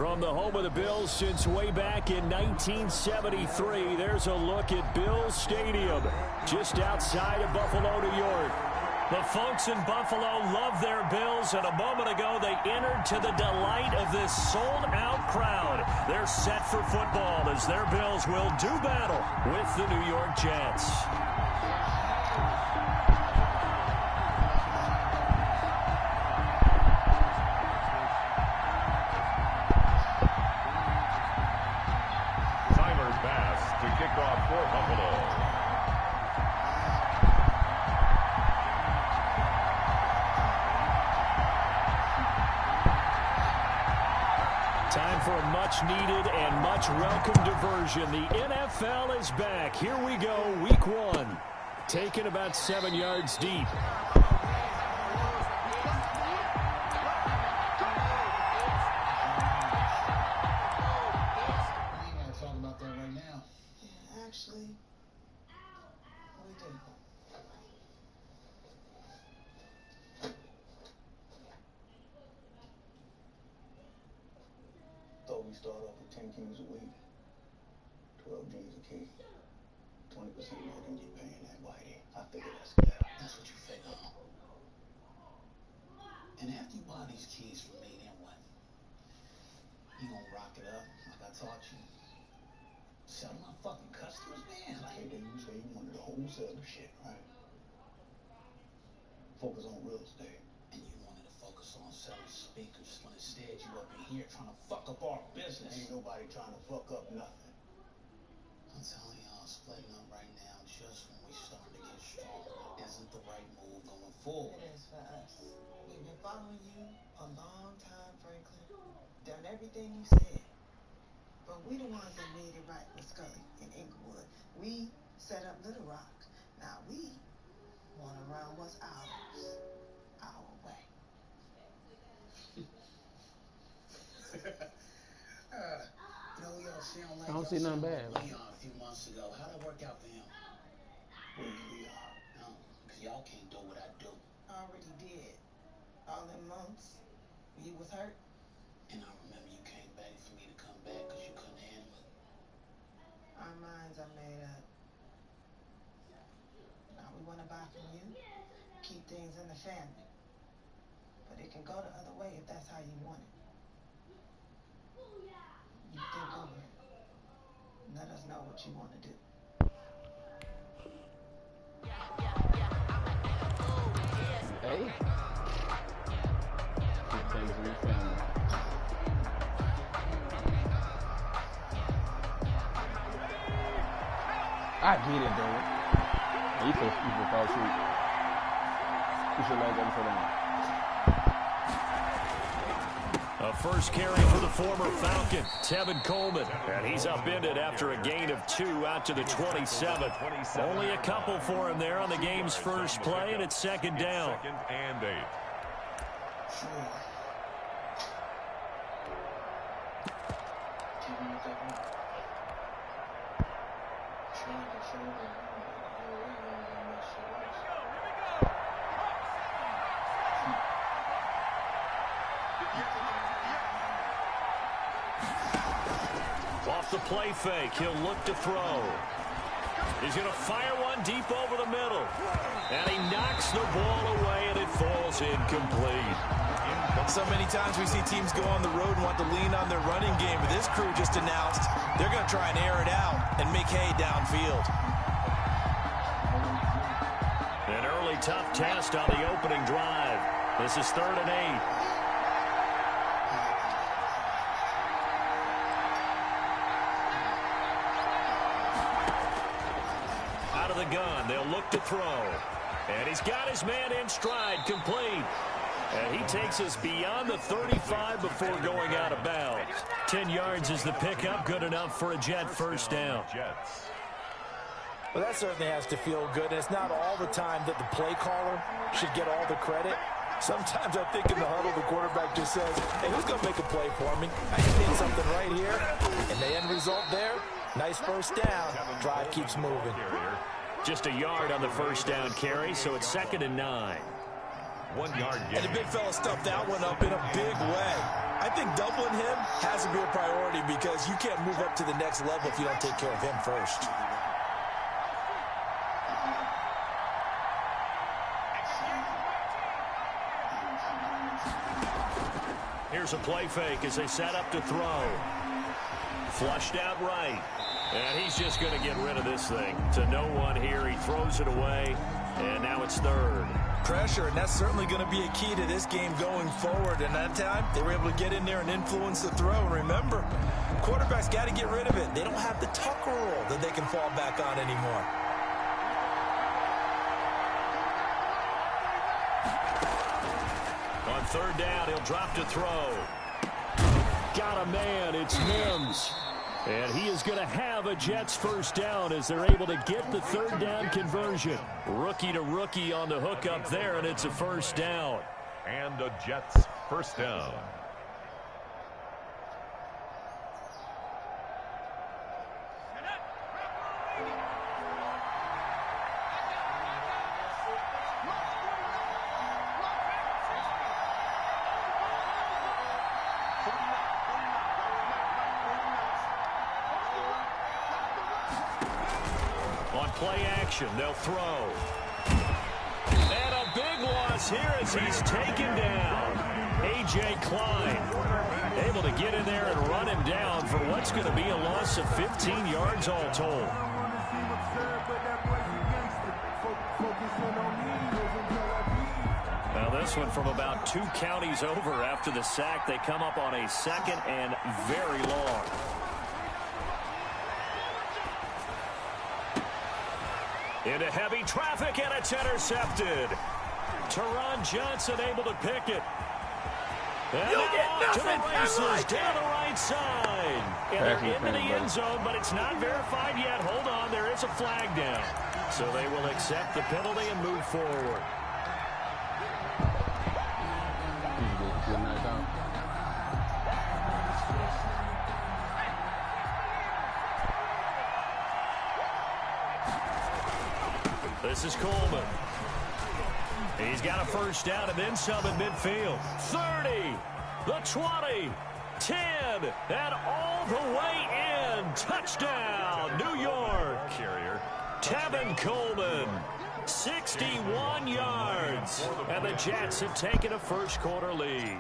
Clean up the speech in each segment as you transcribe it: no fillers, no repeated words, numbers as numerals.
From the home of the Bills since way back in 1973, there's a look at Bills Stadium, just outside of Buffalo, New York. The folks in Buffalo love their Bills, and a moment ago they entered to the delight of this sold-out crowd. They're set for football as their Bills will do battle with the New York Jets. Time for a much-needed and much-welcome diversion. The NFL is back. Here we go, week 1. Taken about 7 yards deep. We start off with 10 G's a week, 12 G's a key, 20% more than you paying that whitey. I figure that's good. That's what you figure. And after you buy these keys from me, then what? You gonna rock it up like I taught you? Sell my fucking customers, man. Hey, then you say you wanted to wholesale the shit, right? Focus on real estate. And you wanted to focus on selling speakers when instead you up in here trying to fuck up our business. Ain't nobody trying to fuck up nothing. I'm telling y'all, splitting up right now just when we start to get stronger isn't the right move going forward. It is for us. We've been following you a long time, Franklin. Done everything you said. But we the ones that made it right with Scully in Inglewood. We set up Little Rock. Now we want to run what's ours. Our way. We all sound like I don't see nothing bad. Leon a few months ago. How'd it work out for him? Where do we are? No, because y'all can't do what I do. I already did. All them months you was hurt. And I remember you came back for me to come back because you couldn't handle it. Our minds are made up. Now we want to buy from you. Keep things in the family. But it can go the other way if that's how you want it. You think over it. Let us know what you want to do. Hey. Keep things in the family. I get it, dude. You can fall asleep. You should let them for them. A first carry for the former Falcon, Tevin Coleman. And he's upended after a gain of 2 out to the 27. Only a couple for him there on the game's first play, and it's second down. Second and 8. Off the play fake, he'll look to throw. He's going to fire one deep over the middle. And he knocks the ball away, and it falls incomplete. So many times we see teams go on the road and want to lean on their running game, but this crew just announced they're going to try and air it out and make hay downfield. An early tough test on the opening drive. This is 3rd and 8. Out of the gun, they'll look to throw. And he's got his man in stride, complete. And he takes us beyond the 35 before going out of bounds. 10 yards is the pickup, good enough for a Jet first down. Well, that certainly has to feel good, and it's not all the time that the play caller should get all the credit. Sometimes I think in the huddle, the quarterback just says, hey, who's going to make a play for me? I just need something right here. And the end result there, nice first down. Drive keeps moving. Just a yard on the first down carry, so it's 2nd and 9. 1 yard gain. And the big fella stuffed that one up in a big way. I think doubling him has to be a priority because you can't move up to the next level if you don't take care of him first. Here's a play fake as they set up to throw. Flushed out right. And he's just going to get rid of this thing. To no one here. He throws it away. And now it's third. Pressure, and that's certainly going to be a key to this game going forward. And that time, they were able to get in there and influence the throw. Remember, quarterbacks got to get rid of it. They don't have the Tucker rule that they can fall back on anymore. On third down, he'll drop to throw. Got a man. It's Mims. And he is going to have a Jets first down as they're able to get the third down conversion. Rookie to rookie on the hookup there, and it's a first down. And a Jets first down. Play action, they'll throw. And a big loss here as he's taken down. A.J. Klein able to get in there and run him down for what's going to be a loss of 15 yards all told. Now this one from about 2 counties over after the sack. They come up on a second and very long. Into heavy traffic, and it's intercepted. Teron Johnson able to pick it. And now to the races, down the right side. And they're into the end zone, but it's not verified yet. Hold on, there is a flag down. So they will accept the penalty and move forward. This is Coleman. He's got a first down and then some in midfield. 30, the 20, 10, and all the way in. Touchdown, New York. Carrier. Tevin Coleman, 61 yards. And the Jets have taken a first quarter lead.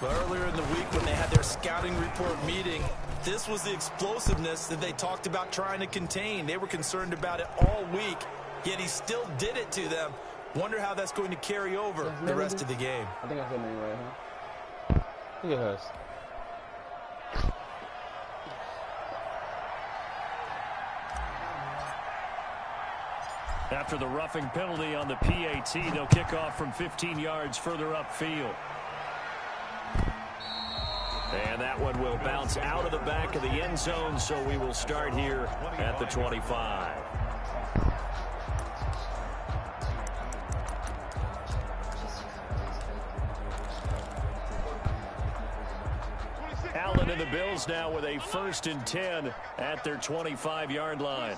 But earlier in the week when they had their scouting report meeting, this was the explosiveness that they talked about trying to contain. They were concerned about it all week, yet he still did it to them. Wonder how that's going to carry over the rest of the game. I think I said maybe right, huh? Look at us. After the roughing penalty on the PAT, they'll kick off from 15 yards further upfield. And that one will bounce out of the back of the end zone, so we will start here at the 25. Allen and the Bills now with a 1st and 10 at their 25-yard line.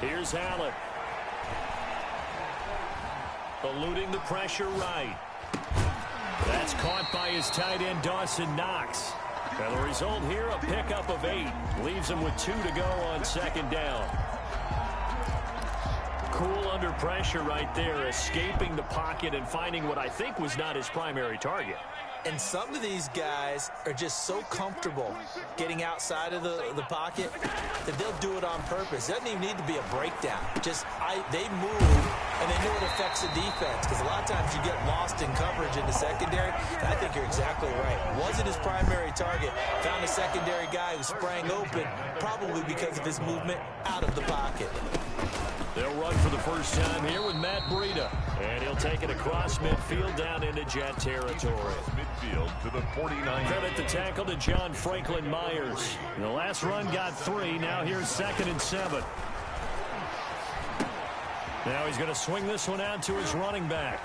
Here's Allen. Eluding the pressure right. That's caught by his tight end, Dawson Knox. And the result here, a pickup of 8. Leaves him with 2 to go on second down. Cool under pressure right there, escaping the pocket and finding what I think was not his primary target. And some of these guys are just so comfortable getting outside of the pocket that they'll do it on purpose. It doesn't even need to be a breakdown. They move, and they know it affects the defense. Because a lot of times you get lost in coverage in the secondary. And I think you're exactly right. Wasn't his primary target. Found a secondary guy who sprang open, probably because of his movement out of the pocket. They'll run for the first time here with Matt Breida. And he'll take it across midfield down into Jet territory. Midfield to the 49. Credit the tackle to John Franklin Myers. The last run got 3. Now here's 2nd and 7. Now he's going to swing this one out to his running back.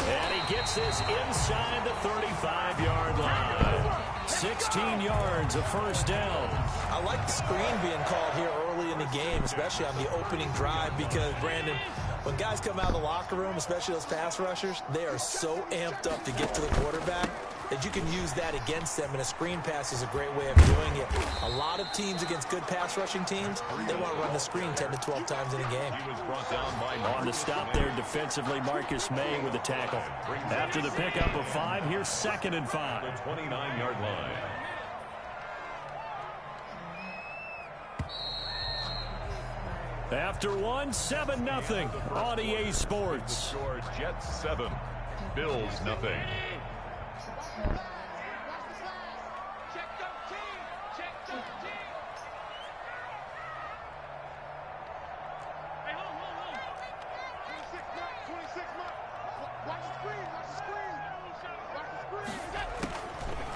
And he gets this inside the 35-yard line. 16 yards, a first down. I like the screen being called here early in the game, especially on the opening drive, because, Brandon, when guys come out of the locker room, especially those pass rushers, they are so amped up to get to the quarterback that you can use that against them, and a screen pass is a great way of doing it. A lot of teams against good pass rushing teams, they want to run the screen 10 to 12 times in a game. He was brought down by On the stop there defensively, Marcus May with the tackle. After the pickup of 5, here's 2nd and 5. the 29-yard line. After 1, 7-0 on EA Sports. Score Jets 7, Bills nothing.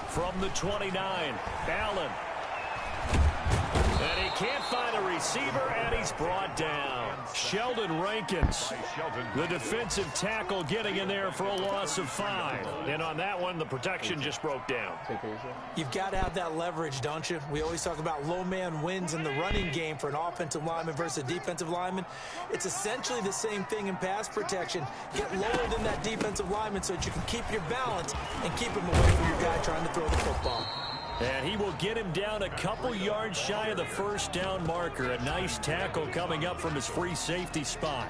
From the 29, Allen. And he can't find a receiver, and he's brought down. Sheldon Rankins, the defensive tackle, getting in there for a loss of 5. And on that one, the protection just broke down. You've got to have that leverage, don't you? We always talk about low man wins in the running game for an offensive lineman versus a defensive lineman. It's essentially the same thing in pass protection. Get lower than that defensive lineman so that you can keep your balance and keep him away from your guy trying to throw the football. And he will get him down a couple yards shy of the first down marker. A nice tackle coming up from his free safety spot.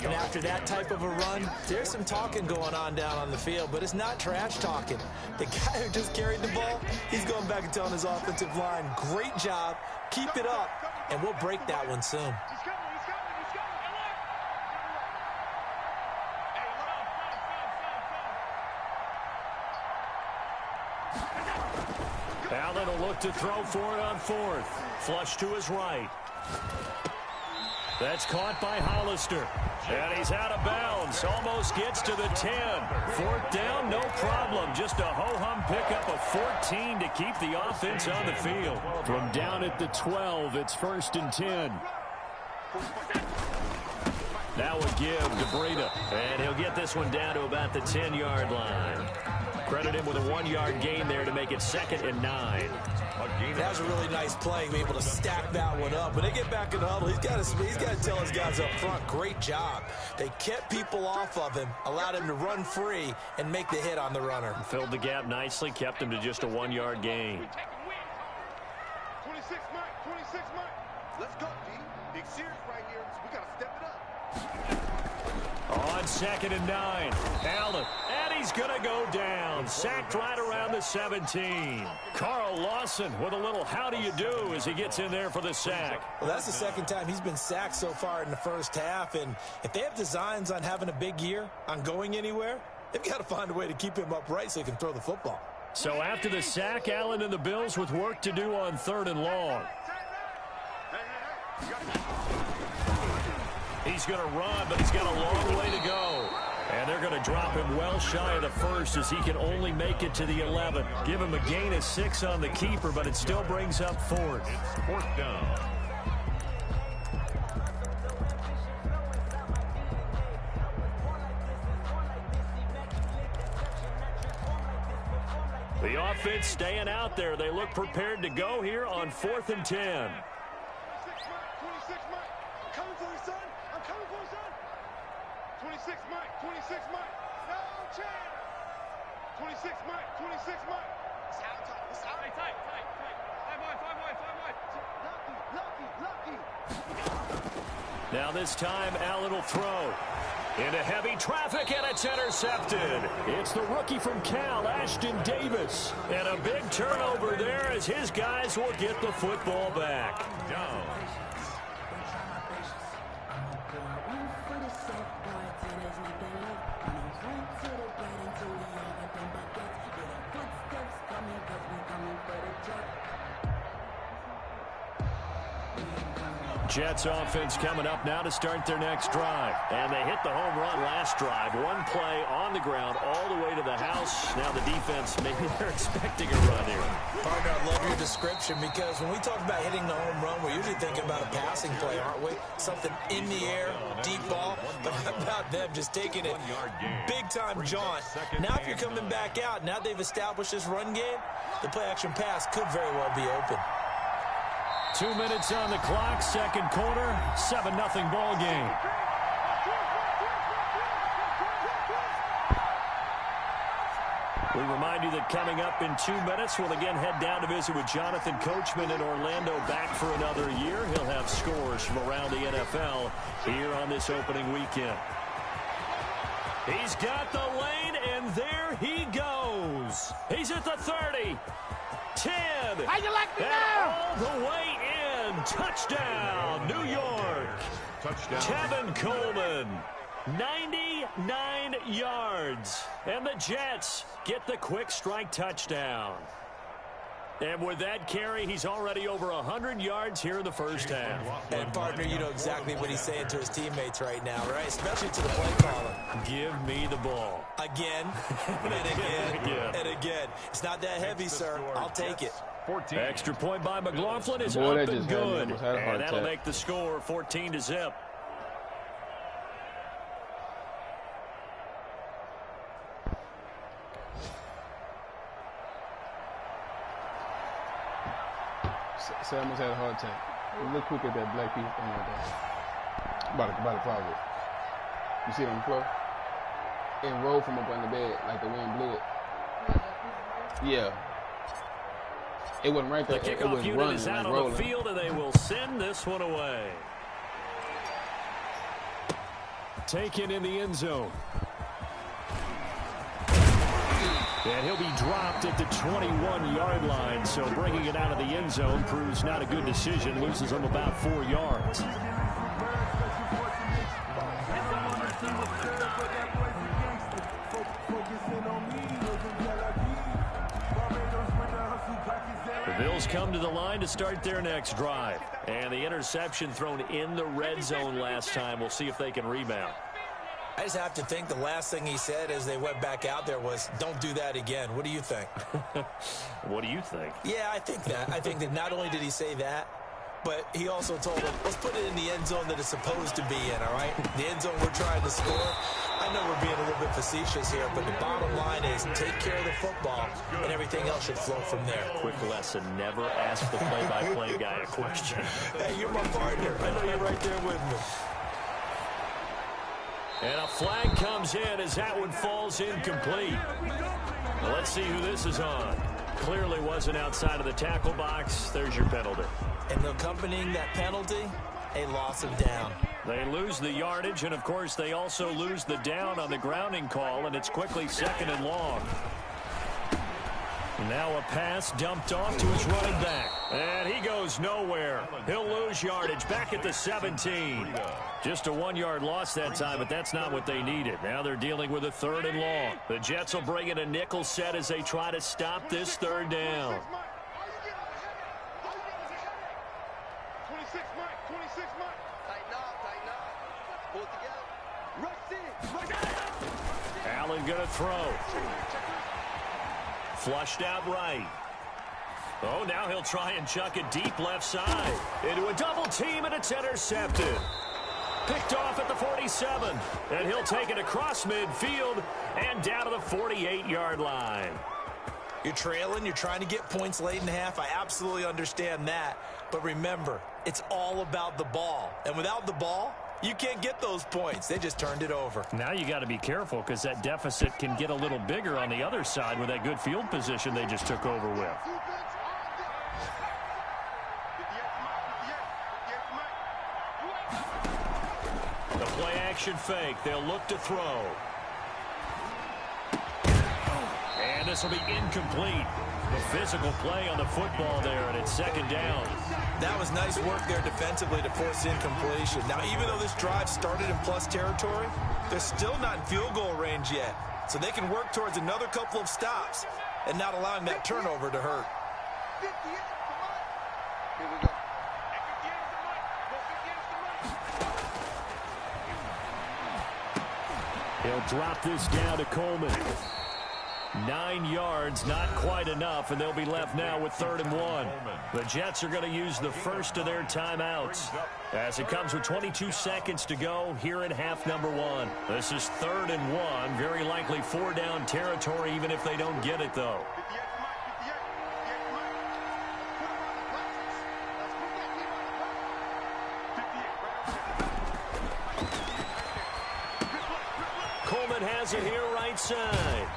And after that type of a run, there's some talking going on down on the field, but it's not trash talking. The guy who just carried the ball, he's going back and telling his offensive line, great job, keep it up, and we'll break that one soon. Allen will look to throw for it on 4th. Flush to his right. That's caught by Hollister. And he's out of bounds. Almost gets to the 10. 4th down, no problem. Just a ho-hum pickup of 14 to keep the offense on the field. From down at the 12, it's 1st and 10. Now a give to Breida. And he'll get this one down to about the 10-yard line. Credit him with a 1-yard gain there to make it 2nd and 9. That was a really nice play, be able to stack that one up. When they get back in the huddle, he's got to tell his guys up front, great job. They kept people off of him, allowed him to run free, and make the hit on the runner. Filled the gap nicely, kept him to just a 1-yard gain. 26 Mike, 26 Mike. Let's go, D. Big series right here. So we got to step it up. On 2nd and 9, Allen, and he's going to go down. Sacked right around the 17. Carl Lawson with a little how do you do as he gets in there for the sack. Well, that's the 2nd time he's been sacked so far in the first half, and if they have designs on having a big year, on going anywhere, they've got to find a way to keep him upright so he can throw the football. So after the sack, Allen and the Bills with work to do on 3rd and long. He's going to run, but he's got a long way to go. And they're going to drop him well shy of the 1st as he can only make it to the 11. Give him a gain of 6 on the keeper, but it still brings up 4th. It's 4th down. The offense staying out there. They look prepared to go here on 4th and 10. 26 Mike, 26 Mike. No chance. 26 Mike, 26 Mike. It's out. Hey, tight. 5 wide. Lucky. Now this time, Allen will throw. Into heavy traffic, and it's intercepted. It's the rookie from Cal, Ashton Davis. And a big turnover there as his guys will get the football back. Down. Jets offense coming up now to start their next drive. And they hit the home run last drive. One play on the ground all the way to the house. Now the defense, maybe they're expecting a run here. Partner, I love your description because when we talk about hitting the home run, we're usually thinking about a passing play, aren't we? Something in the air, deep ball. But how about them just taking it big-time jaunt? Now if you're coming back out, now they've established this run game, the play-action pass could very well be open. 2 minutes on the clock, second quarter, 7-0 ball game. We remind you that coming up in 2 minutes, we'll again head down to visit with Jonathan Coachman in Orlando, back for another year. He'll have scores from around the NFL here on this opening weekend. He's got the lane, and there he goes. He's at the 30. 10. How you like me and now? all the way in. Touchdown, New York. Touchdown. Tevin Coleman. 99 yards. And the Jets get the quick strike touchdown. And with that carry, he's already over 100 yards here in the first half. And, partner, you know exactly what he's saying to his teammates right now, right? Especially to the play caller. Give me the ball. Again, and again, and again. It's not that heavy, sir. I'll take it. 14. Extra point by McLaughlin is Boy, up and good. And that'll make the score 14-0. Say I almost had a heart attack. Look quick at that black piece thing right there. About to follow it. You see it on the floor? It rolled from up on the bed like the wind blew it. Yeah. It wasn't right there. The It kickoff was unit running, is like out on rolling. the field, and they will send this one away. Taken in the end zone. And he'll be dropped at the 21-yard line, so bringing it out of the end zone proves not a good decision. Loses him about 4 yards. The Bills come to the line to start their next drive. And the interception thrown in the red zone last time. We'll see if they can rebound. I just have to think the last thing he said as they went back out there was, don't do that again. What do you think? What do you think? Yeah, I think that. I think that not only did he say that, but he also told them, let's put it in the end zone that it's supposed to be in, all right? The end zone we're trying to score. I know we're being a little bit facetious here, but the bottom line is take care of the football, and everything else should flow from there. Quick lesson, never ask the play-by-play guy a question. Hey, you're my partner. I know you're right there with me. And a flag comes in as that one falls incomplete. Well, let's see who this is on. Clearly wasn't outside of the tackle box. There's your penalty. And accompanying that penalty, a loss of down. They lose the yardage, and, of course, they also lose the down on the grounding call, and it's quickly 2nd and long. Now a pass dumped off to his running back. And he goes nowhere. He'll lose yardage back at the 17. Just a 1-yard loss that time, but that's not what they needed. Now they're dealing with a 3rd and long. The Jets will bring in a nickel set as they try to stop this 3rd down. 26 Mike, 26 Mike. Tighten up. Pull it together. Rush in. Allen gonna throw. Flushed out right. Oh, now he'll try and chuck it deep left side. Into a double team, and it's intercepted. Picked off at the 47. And he'll take it across midfield and down to the 48-yard line. You're trailing. You're trying to get points late in half. I absolutely understand that. But remember, it's all about the ball. And without the ball, you can't get those points. They just turned it over. Now you got to be careful because that deficit can get a little bigger on the other side with that good field position they just took over with. The play action fake. They'll look to throw. And this will be incomplete. The physical play on the football there, and it's 2nd down. That was nice work there defensively to force incompletion. Now, even though this drive started in plus territory, they're still not in field goal range yet. So they can work towards another couple of stops and not allowing that turnover to hurt. Here we go. He'll drop this down to Coleman. 9 yards, not quite enough, and they'll be left now with 3rd and 1. The Jets are going to use the first of their timeouts as it comes with 22 seconds to go here in half number 1. This is 3rd and 1, very likely 4-down territory even if they don't get it, though. Coleman has it here right side.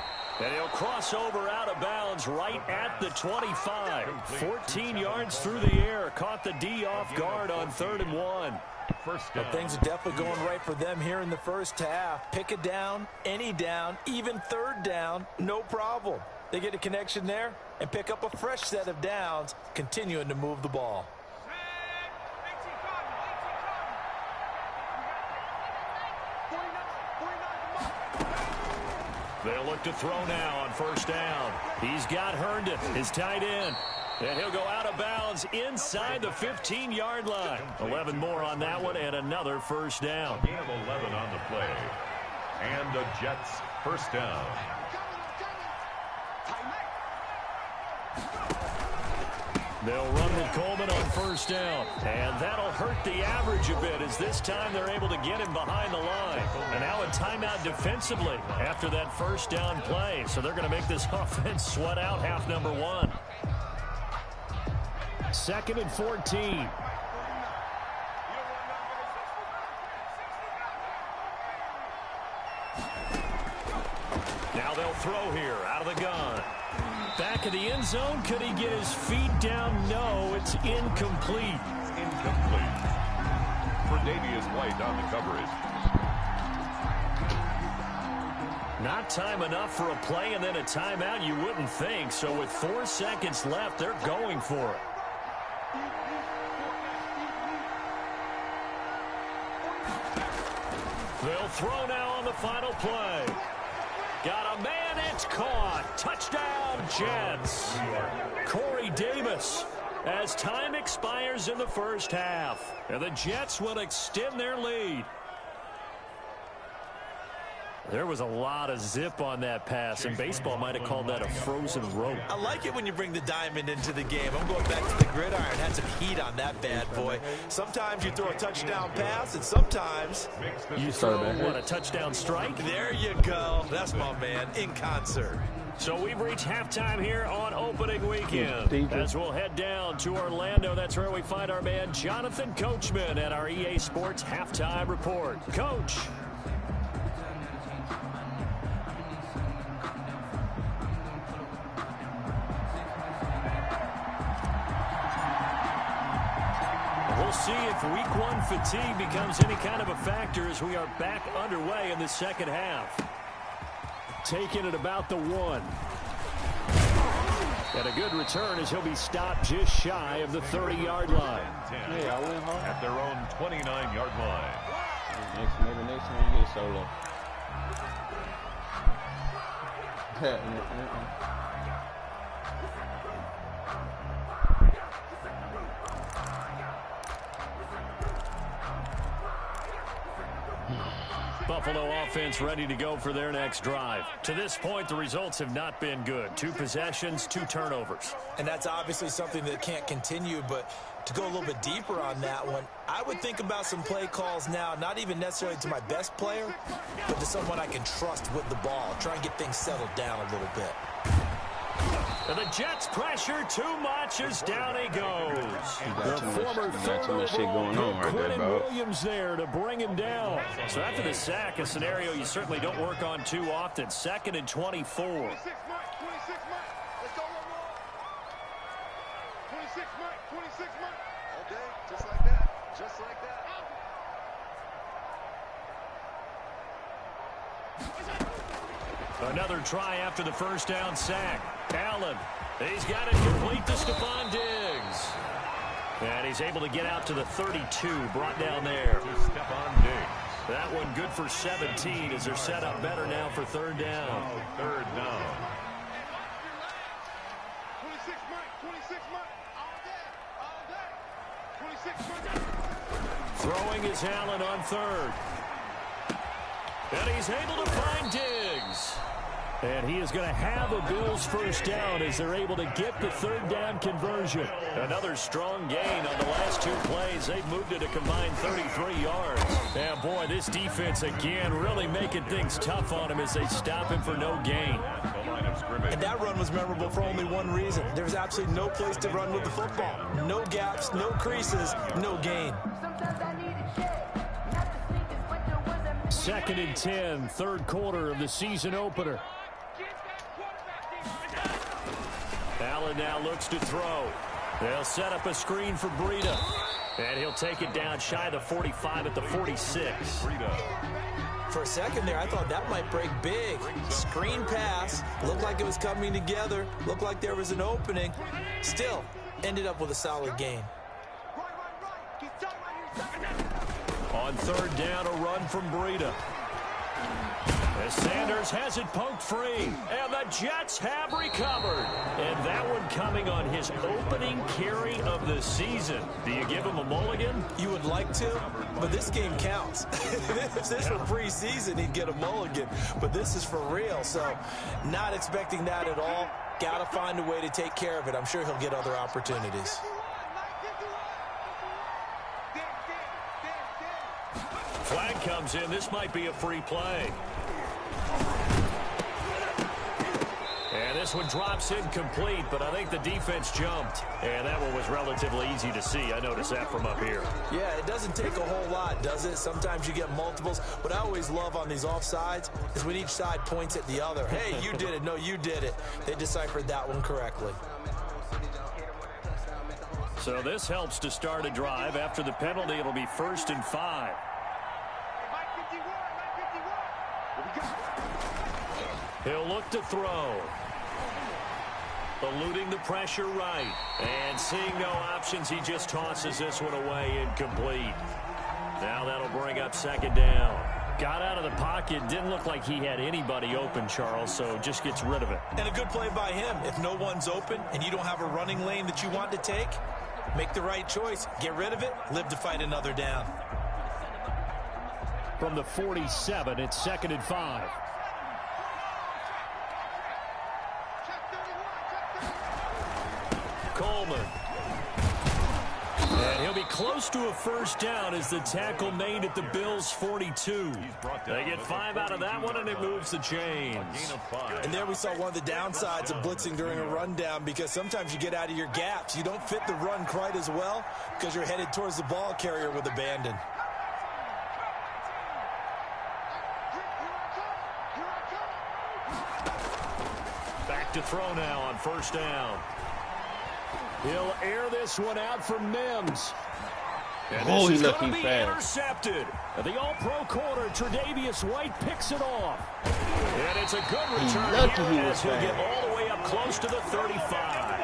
And he'll cross over out of bounds right at the 25. 14 yards through the air. Caught the D off guard on 3rd and 1. But things are definitely going right for them here in the first half. Pick a down, any down, even 3rd down, no problem. They get a connection there and pick up a fresh set of downs, continuing to move the ball. They'll look to throw now on 1st down. He's got Herndon, his tight end. And he'll go out of bounds inside the 15-yard line. 11 more on that one and another 1st down. A gain of 11 on the play. And the Jets 1st down. They'll run with Coleman on 1st down. And that'll hurt the average a bit as this time they're able to get him behind the line. And now a timeout defensively after that 1st down play. So they're going to make this offense sweat out half number 1. 2nd and 14. Now they'll throw here out of the gun. Back of the end zone. Could he get his feet down? No, it's incomplete. Incomplete. Tre'Davious White on the coverage. Not time enough for a play and then a timeout, you wouldn't think. So with 4 seconds left, they're going for it. They'll throw now on the final play. Got a man, it's caught. Touchdown, Jets. Corey Davis as time expires in the first half. And the Jets will extend their lead. There was a lot of zip on that pass, and baseball might have called that a frozen rope. I like it when you bring the diamond into the game. I'm going back to the gridiron. Had some heat on that bad boy. Sometimes you throw a touchdown pass, and sometimes you throw, what, a touchdown strike? There you go. That's my man, in concert. So we've reached halftime here on opening weekend. As we'll head down to Orlando, that's where we find our man Jonathan Coachman at our EA Sports Halftime Report. Coach. We'll see if week 1 fatigue becomes any kind of a factor as we are back underway in the second half. Taking it about the 1. And a good return as he'll be stopped just shy of the 30-yard line. Hey, I went home. At their own 29-yard line. Maybe next time you get solo. Buffalo offense ready to go for their next drive. To this point, the results have not been good. 2 possessions, 2 turnovers. And that's obviously something that can't continue, but to go a little bit deeper on that one, I would think about some play calls now, not even necessarily to my best player, but to someone I can trust with the ball. Try and get things settled down a little bit. And the Jets pressure too much as down he goes. The former third overall pick, Quentin Williams there to bring him down. So after the sack, a scenario you certainly don't work on too often. 2nd and 24. 26 Mike. Let's go one more. 26 Mike. 26 Mike. All day, just like that. Just like that. Another try after the first down sack. Allen, he's got it complete to Stephon Diggs. And he's able to get out to the 32, brought down there. To Stephon Diggs. That one good for 17 as they're set up better now for 3rd down. 3rd down. 26 Mike. 26 Mike. All day. 26 Mike. Throwing is Allen on 3rd. And he's able to find Diggs. And he is going to have a Bills first down as they're able to get the third down conversion. Another strong gain on the last two plays. They've moved it a combined 33 yards. And boy, this defense again really making things tough on him as they stop him for no gain. And that run was memorable for only one reason. There's absolutely no place to run with the football. No gaps, no creases, no gain. 2nd and 10, third quarter of the season opener. Allen now looks to throw. They'll set up a screen for Breida. And he'll take it down shy of the 45 at the 46. For a second there, I thought that might break big. Screen pass. Looked like it was coming together. Looked like there was an opening. Still, ended up with a solid gain. On third down, a run from Breida. As Sanders has it poked free, and the Jets have recovered. And that one coming on his opening carry of the season. Do you give him a mulligan? You would like to, but this game counts. If this were preseason, he'd get a mulligan. But this is for real, so not expecting that at all. Got to find a way to take care of it. I'm sure he'll get other opportunities. Flag comes in. This might be a free play. And this one drops incomplete, but I think the defense jumped. And that one was relatively easy to see. I noticed that from up here. Yeah, it doesn't take a whole lot, does it? Sometimes you get multiples. What I always love on these offsides is when each side points at the other. Hey, you did it. No, you did it. They deciphered that one correctly. So this helps to start a drive. After the penalty, it'll be 1st and 5. He'll look to throw. Eluding the pressure right. And seeing no options, he just tosses this one away incomplete. Now that'll bring up 2nd down. Got out of the pocket. Didn't look like he had anybody open, Charles, so just gets rid of it. And a good play by him. If no one's open and you don't have a running lane that you want to take, make the right choice. Get rid of it. Live to fight another down. From the 47, it's 2nd and 5. Coleman. And he'll be close to a first down as the tackle made at the Bills' 42. They get 5 out of that one, and it moves the chains. And there we saw one of the downsides of blitzing during a rundown, because sometimes you get out of your gaps. You don't fit the run quite as well because you're headed towards the ball carrier with abandon. Back to throw now on 1st down. He'll air this one out for Mims. And this is going to be intercepted. The all-pro corner, Tre'Davious White, picks it off. And it's a good return here as he'll get all the way up close to the 35.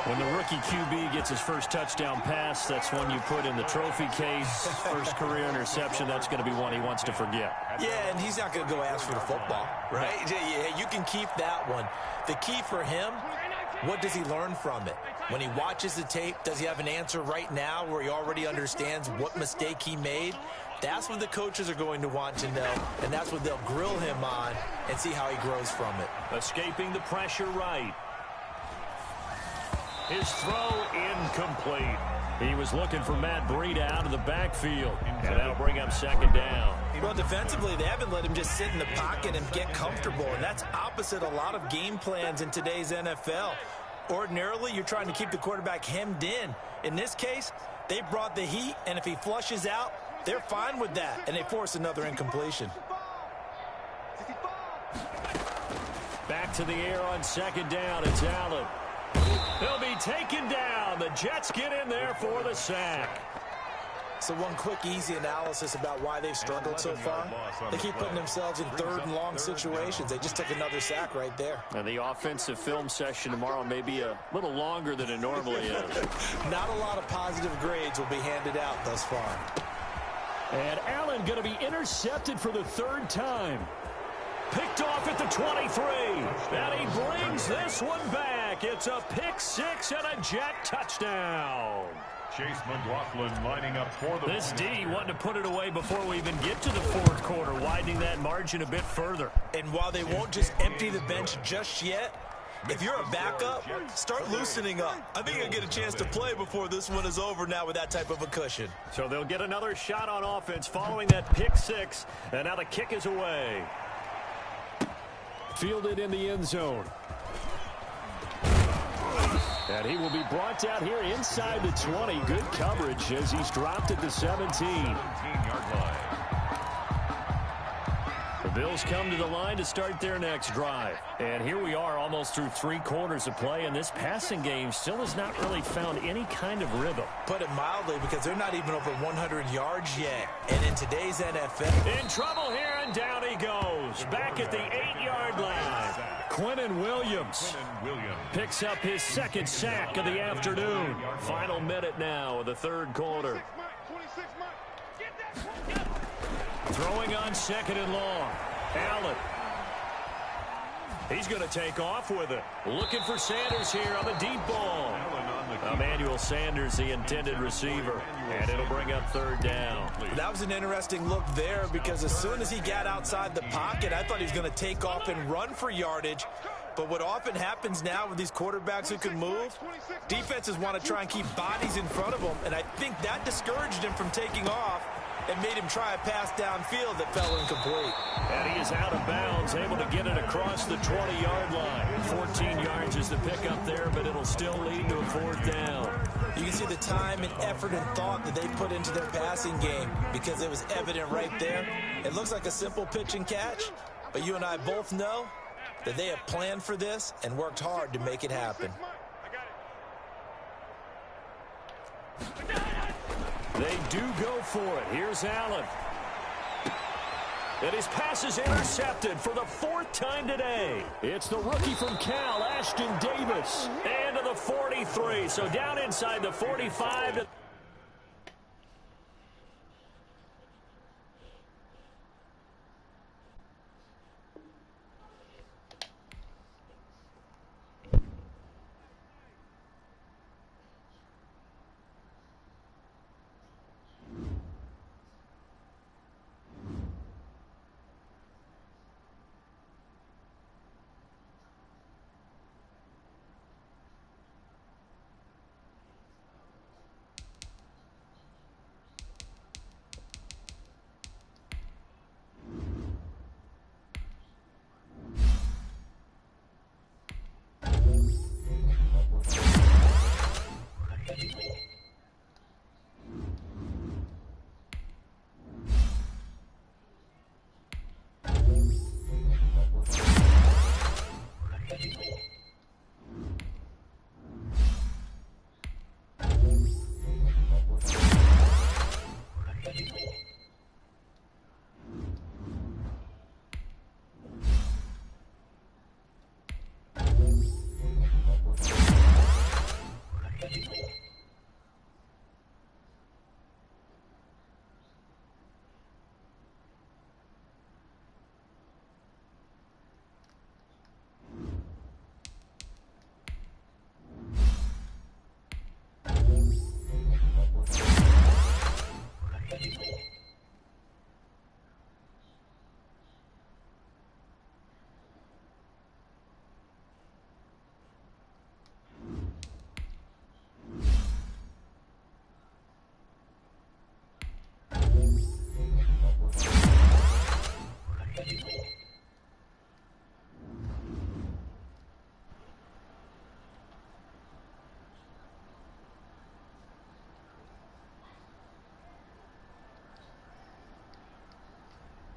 When the rookie QB gets his first touchdown pass, that's one you put in the trophy case. First career interception, that's going to be one he wants to forget. Yeah, and he's not going to go ask for the football, right? Yeah, you can keep that one. The key for him, what does he learn from it? When he watches the tape, does he have an answer right now where he already understands what mistake he made? That's what the coaches are going to want to know, and that's what they'll grill him on and see how he grows from it. Escaping the pressure right. His throw incomplete. He was looking for Matt Breida out of the backfield, and that'll bring up 2nd down. Well, defensively, they haven't let him just sit in the pocket and get comfortable, and that's opposite a lot of game plans in today's NFL. Ordinarily, you're trying to keep the quarterback hemmed in. In this case, they brought the heat, and if he flushes out, they're fine with that, and they force another incompletion. Back to the air on 2nd down. It's Allen. He'll be taken down. The Jets get in there for the sack. So one quick, easy analysis about why they've struggled so far. They keep putting themselves in 3rd and long situations. They just took another sack right there. And the offensive film session tomorrow may be a little longer than it normally is. Not a lot of positive grades will be handed out thus far. And Allen going to be intercepted for the 3rd time. Picked off at the 23. And he brings this one back. It's a pick six and a Jet touchdown. Chase McLaughlin lining up for the This D wanted to put it away before we even get to the fourth quarter, widening that margin a bit further. And while they won't just empty the bench just yet, if you're a backup, start loosening up. I think you'll get a chance to play before this one is over now with that type of a cushion. So they'll get another shot on offense following that pick six, and now the kick is away. Fielded in the end zone. And he will be brought down here inside the 20. Good coverage as he's dropped at the 17. 17-yard line. The Bills come to the line to start their next drive. And here we are almost through 3 quarters of play, and this passing game still has not really found any kind of rhythm. Put it mildly, because they're not even over 100 yards yet. And in today's NFL... In trouble here, and down he goes. Back at the 8-yard line. Quinnen Williams picks up his second sack of the afternoon. Final minute now of the third quarter. Throwing on second and long. Allen. He's going to take off with it. Looking for Sanders here on the deep ball. Emmanuel Sanders, the intended receiver. And it'll bring up third down. That was an interesting look there, because as soon as he got outside the pocket, I thought he was going to take off and run for yardage. But what often happens now with these quarterbacks who can move, defenses want to try and keep bodies in front of them. And I think that discouraged him from taking off and made him try a pass downfield that fell incomplete. And he is out of bounds, able to get it across the 20-yard line. 14 yards is the pickup there, but it'll still lead to a fourth down. You can see the time and effort and thought that they put into their passing game, because it was evident right there. It looks like a simple pitch and catch, but you and I both know that they have planned for this and worked hard to make it happen. They do go for it. Here's Allen. And his pass is intercepted for the 4th time today. It's the rookie from Cal, Ashton Davis. And to the 43. So down inside the 45.